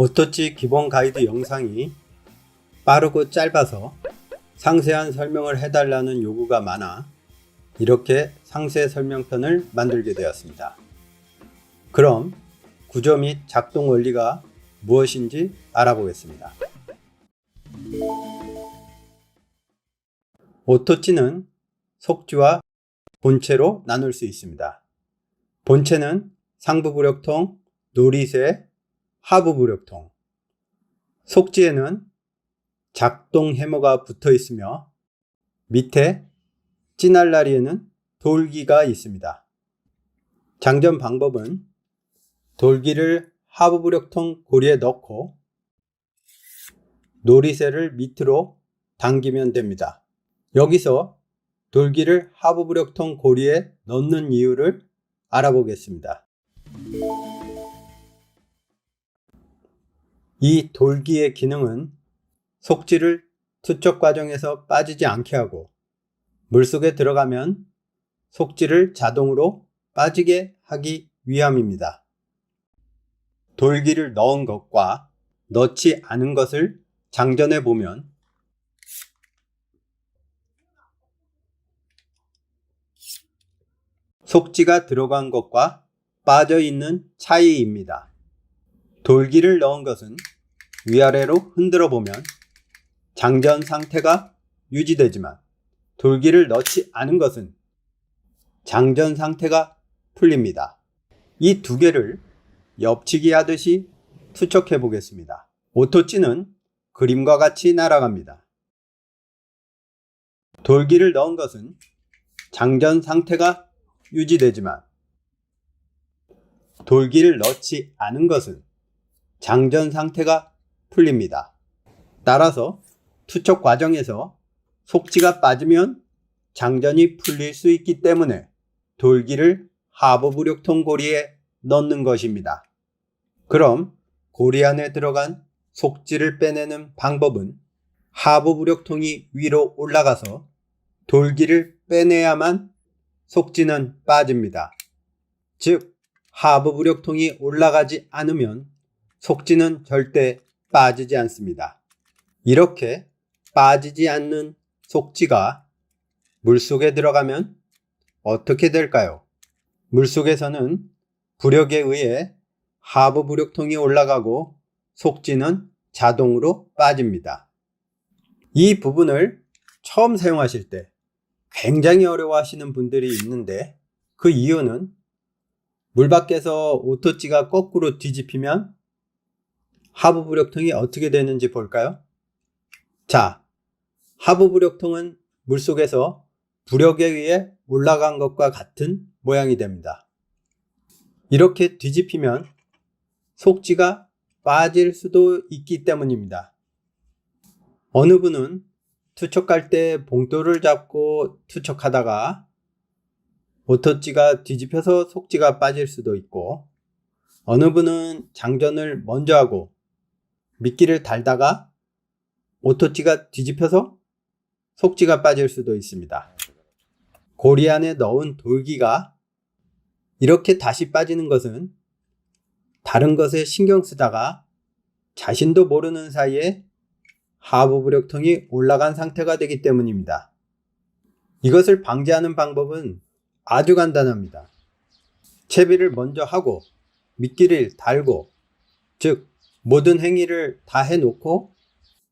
오토치 기본 가이드 영상이 빠르고 짧아서 상세한 설명을 해달라는 요구가 많아 이렇게 상세 설명편을 만들게 되었습니다. 그럼 구조 및 작동 원리가 무엇인지 알아보겠습니다. 오토치는 속지와 본체로 나눌 수 있습니다. 본체는 상부부력통, 놀이새, 하부부력통, 속지에는 작동 해머가 붙어 있으며 밑에 찌날라리에는 돌기가 있습니다. 장전 방법은 돌기를 하부부력통 고리에 넣고 놀이새를 밑으로 당기면 됩니다. 여기서 돌기를 하부부력통 고리에 넣는 이유를 알아보겠습니다. 이 돌기의 기능은 속지를 투척 과정에서 빠지지 않게 하고 물속에 들어가면 속지를 자동으로 빠지게 하기 위함입니다. 돌기를 넣은 것과 넣지 않은 것을 장전해 보면 속지가 들어간 것과 빠져 있는 차이입니다. 돌기를 넣은 것은 위아래로 흔들어 보면 장전 상태가 유지되지만 돌기를 넣지 않은 것은 장전 상태가 풀립니다. 이 두 개를 엽치기 하듯이 투척해 보겠습니다. 오토치는 그림과 같이 날아갑니다. 돌기를 넣은 것은 장전 상태가 유지되지만 돌기를 넣지 않은 것은 장전 상태가 풀립니다. 따라서 투척 과정에서 속지가 빠지면 장전이 풀릴 수 있기 때문에 돌기를 하부부력통 고리에 넣는 것입니다. 그럼 고리 안에 들어간 속지를 빼내는 방법은 하부부력통이 위로 올라가서 돌기를 빼내야만 속지는 빠집니다. 즉, 하부부력통이 올라가지 않으면 속지는 절대 빠지지 않습니다. 이렇게 빠지지 않는 속지가 물속에 들어가면 어떻게 될까요? 물속에서는 부력에 의해 하부부력통이 올라가고 속지는 자동으로 빠집니다. 이 부분을 처음 사용하실 때 굉장히 어려워하시는 분들이 있는데 그 이유는 물 밖에서 오토치가 거꾸로 뒤집히면 하부부력통이 어떻게 되는지 볼까요? 자, 하부부력통은 물속에서 부력에 의해 올라간 것과 같은 모양이 됩니다. 이렇게 뒤집히면 속지가 빠질 수도 있기 때문입니다. 어느 분은 투척할 때 봉돌을 잡고 투척하다가 오토치가 뒤집혀서 속지가 빠질 수도 있고 어느 분은 장전을 먼저 하고 미끼를 달다가 오토치가 뒤집혀서 속지가 빠질 수도 있습니다. 고리 안에 넣은 돌기가 이렇게 다시 빠지는 것은 다른 것에 신경 쓰다가 자신도 모르는 사이에 하부부력통이 올라간 상태가 되기 때문입니다. 이것을 방지하는 방법은 아주 간단합니다. 채비를 먼저 하고 미끼를 달고, 즉 모든 행위를 다 해놓고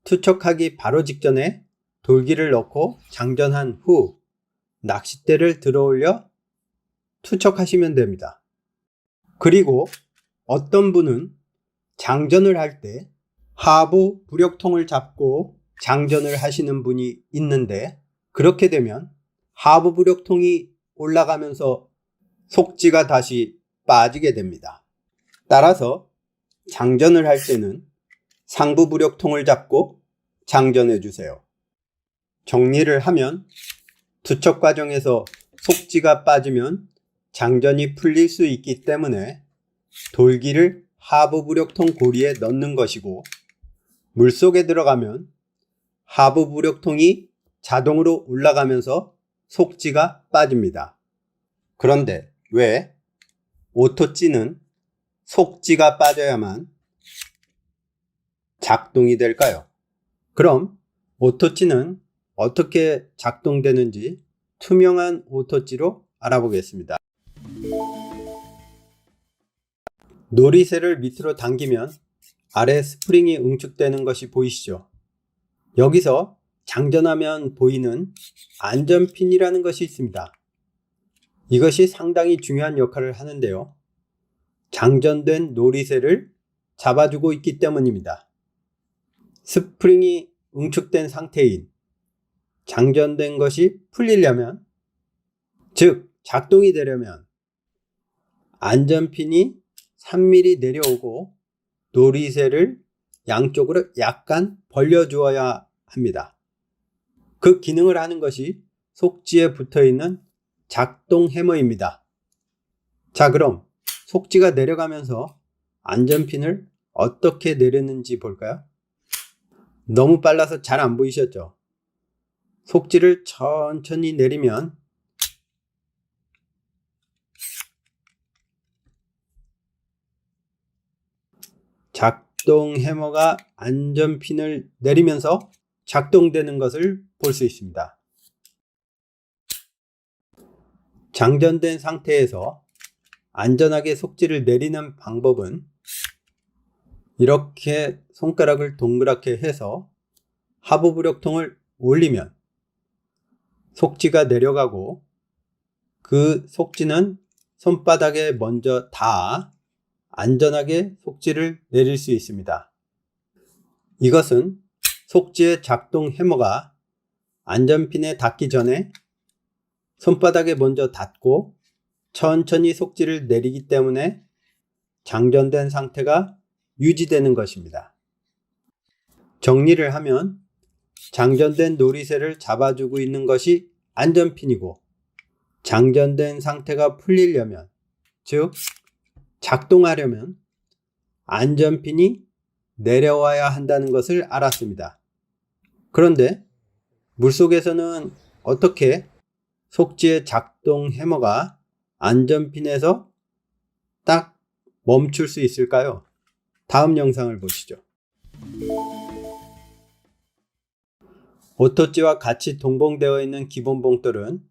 투척하기 바로 직전에 돌기를 넣고 장전한 후 낚싯대를 들어올려 투척하시면 됩니다. 그리고 어떤 분은 장전을 할 때 하부 부력통을 잡고 장전을 하시는 분이 있는데 그렇게 되면 하부 부력통이 올라가면서 속지가 다시 빠지게 됩니다. 따라서 장전을 할 때는 상부 부력통을 잡고 장전해 주세요. 정리를 하면 투척 과정에서 속지가 빠지면 장전이 풀릴 수 있기 때문에 돌기를 하부부력통 고리에 넣는 것이고 물속에 들어가면 하부부력통이 자동으로 올라가면서 속지가 빠집니다. 그런데 왜 오토치는 속지가 빠져야만 작동이 될까요? 그럼 오토찌는 어떻게 작동되는지 투명한 오토찌로 알아보겠습니다. 놀이쇠를 밑으로 당기면 아래 스프링이 응축되는 것이 보이시죠? 여기서 장전하면 보이는 안전핀이라는 것이 있습니다. 이것이 상당히 중요한 역할을 하는데요. 장전된 놀이쇠를 잡아주고 있기 때문입니다. 스프링이 응축된 상태인 장전된 것이 풀리려면, 즉 작동이 되려면 안전핀이 3mm 내려오고 놀이쇠를 양쪽으로 약간 벌려주어야 합니다. 그 기능을 하는 것이 속지에 붙어있는 작동 해머입니다. 자, 그럼 속지가 내려가면서 안전핀을 어떻게 내렸는지 볼까요? 너무 빨라서 잘 안 보이셨죠? 속지를 천천히 내리면 작동 해머가 안전핀을 내리면서 작동되는 것을 볼 수 있습니다. 장전된 상태에서 안전하게 속지를 내리는 방법은 이렇게 손가락을 동그랗게 해서 하부 부력통을 올리면 속지가 내려가고, 그 속지는 손바닥에 먼저 닿아 안전하게 속지를 내릴 수 있습니다. 이것은 속지의 작동 해머가 안전핀에 닿기 전에 손바닥에 먼저 닿고 천천히 속지를 내리기 때문에 장전된 상태가 유지되는 것입니다. 정리를 하면 장전된 놀이쇠를 잡아주고 있는 것이 안전핀이고, 장전된 상태가 풀리려면, 즉 작동하려면 안전핀이 내려와야 한다는 것을 알았습니다. 그런데 물속에서는 어떻게 속지의 작동 해머가 안전핀에서 딱 멈출 수 있을까요? 다음 영상을 보시죠. 오토찌와 같이 동봉되어 있는 기본 봉돌은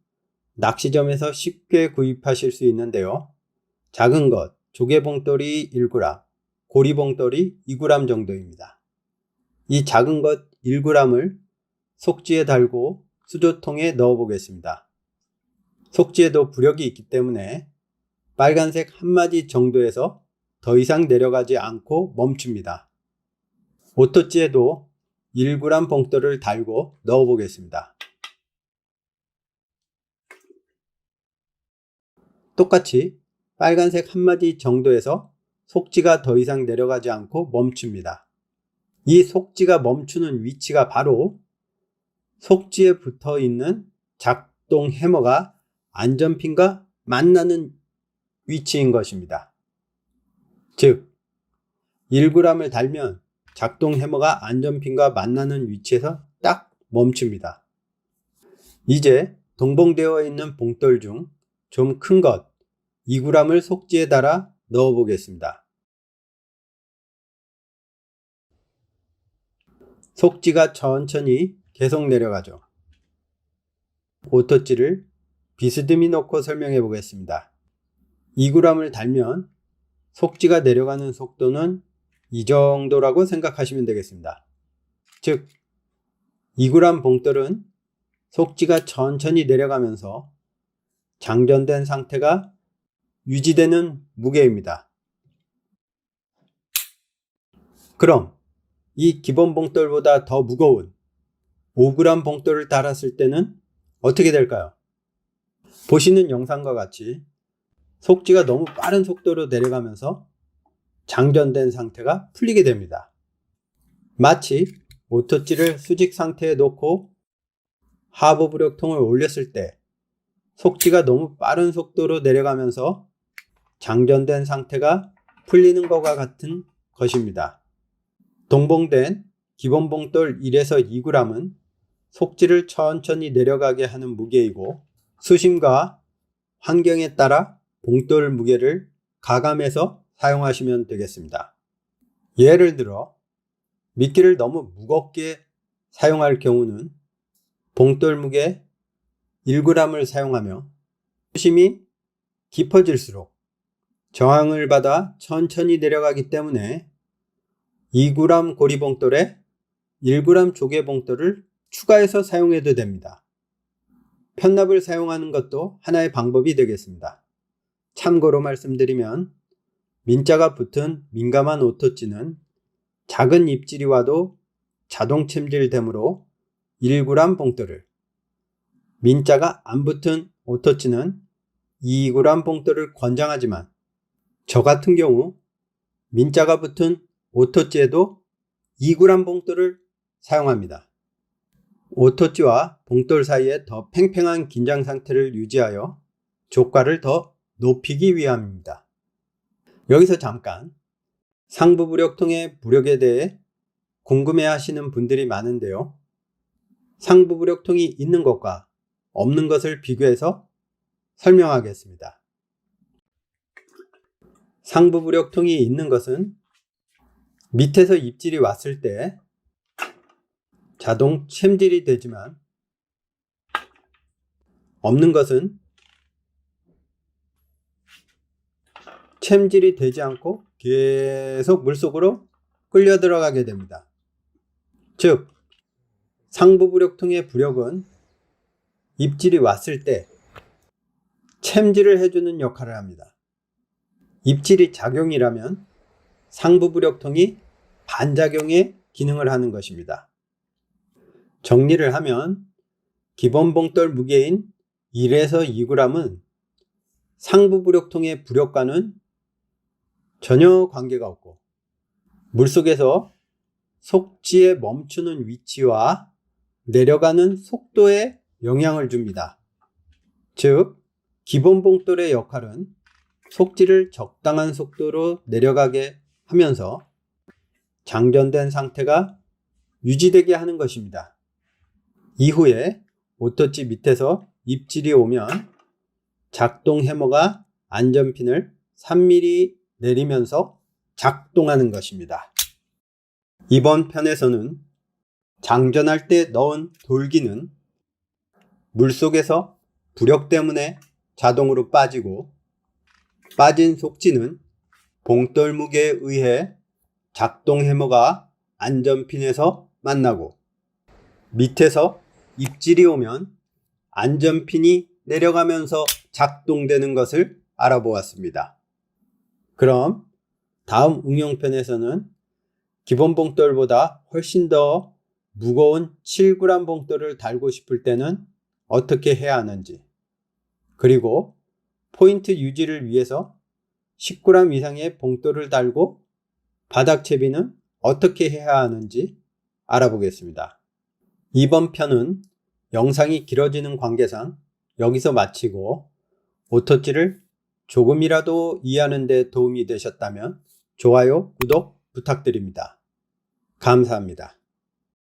낚시점에서 쉽게 구입하실 수 있는데요. 작은 것, 조개봉돌이 1g, 고리봉돌이 2g 정도입니다. 이 작은 것 1g을 속지에 달고 수조통에 넣어 보겠습니다. 속지에도 부력이 있기 때문에 빨간색 한 마디 정도에서 더 이상 내려가지 않고 멈춥니다. 오토찌에도 1g 봉돌을 달고 넣어 보겠습니다. 똑같이 빨간색 한 마디 정도에서 속지가 더 이상 내려가지 않고 멈춥니다. 이 속지가 멈추는 위치가 바로 속지에 붙어 있는 작동 해머가 안전핀과 만나는 위치인 것입니다. 즉 1g을 달면 작동 해머가 안전핀과 만나는 위치에서 딱 멈춥니다. 이제 동봉되어 있는 봉돌 중 좀 큰 것 2g을 속지에 달아 넣어 보겠습니다. 속지가 천천히 계속 내려가죠. 오토찌를 비스듬히 놓고 설명해 보겠습니다. 2g을 달면 속지가 내려가는 속도는 이 정도라고 생각하시면 되겠습니다. 즉 2g 봉돌은 속지가 천천히 내려가면서 장전된 상태가 유지되는 무게입니다. 그럼 이 기본 봉돌보다 더 무거운 5g 봉돌을 달았을 때는 어떻게 될까요? 보시는 영상과 같이 속지가 너무 빠른 속도로 내려가면서 장전된 상태가 풀리게 됩니다. 마치 오토찌를 수직 상태에 놓고 하부 부력통을 올렸을 때 속지가 너무 빠른 속도로 내려가면서 장전된 상태가 풀리는 것과 같은 것입니다. 동봉된 기본 봉돌 1에서 2g은 속지를 천천히 내려가게 하는 무게이고, 수심과 환경에 따라 봉돌 무게를 가감해서 사용하시면 되겠습니다. 예를 들어 미끼를 너무 무겁게 사용할 경우는 봉돌 무게 1g을 사용하며 수심이 깊어질수록 저항을 받아 천천히 내려가기 때문에 2g 고리봉돌에 1g 조개봉돌을 추가해서 사용해도 됩니다. 편납을 사용하는 것도 하나의 방법이 되겠습니다. 참고로 말씀드리면 민자가 붙은 민감한 오토찌는 작은 입질이 와도 자동 챔질되므로 1g 봉돌을, 민자가 안 붙은 오토찌는 2g 봉돌을 권장하지만 저 같은 경우 민자가 붙은 오토찌에도 2g 봉돌을 사용합니다. 오토찌와 봉돌 사이에 더 팽팽한 긴장 상태를 유지하여 조과를 더 높이기 위함입니다. 여기서 잠깐 상부부력통의 부력에 대해 궁금해 하시는 분들이 많은데요. 상부부력통이 있는 것과 없는 것을 비교해서 설명하겠습니다. 상부부력통이 있는 것은 밑에서 입질이 왔을 때 자동 챔질이 되지만, 없는 것은 챔질이 되지 않고 계속 물속으로 끌려 들어가게 됩니다. 즉, 상부부력통의 부력은 입질이 왔을 때 챔질을 해주는 역할을 합니다. 입질이 작용이라면 상부부력통이 반작용의 기능을 하는 것입니다. 정리를 하면 기본 봉돌 무게인 1에서 2g은 상부부력통의 부력과는 전혀 관계가 없고 물속에서 속지에 멈추는 위치와 내려가는 속도에 영향을 줍니다. 즉, 기본 봉돌의 역할은 속지를 적당한 속도로 내려가게 하면서 장전된 상태가 유지되게 하는 것입니다. 이후에 오토찌 밑에서 입질이 오면 작동 해머가 안전핀을 3mm 내리면서 작동하는 것입니다. 이번 편에서는 장전할 때 넣은 돌기는 물속에서 부력 때문에 자동으로 빠지고, 빠진 속지는 봉돌 무게에 의해 작동 해머가 안전핀에서 만나고, 밑에서 입질이 오면 안전핀이 내려가면서 작동되는 것을 알아보았습니다. 그럼 다음 응용편에서는 기본 봉돌보다 훨씬 더 무거운 7g 봉돌을 달고 싶을 때는 어떻게 해야 하는지, 그리고 포인트 유지를 위해서 10g 이상의 봉돌을 달고 바닥 채비는 어떻게 해야 하는지 알아보겠습니다. 이번 편은 영상이 길어지는 관계상 여기서 마치고, 오토찌를 조금이라도 이해하는 데 도움이 되셨다면 좋아요, 구독 부탁드립니다. 감사합니다.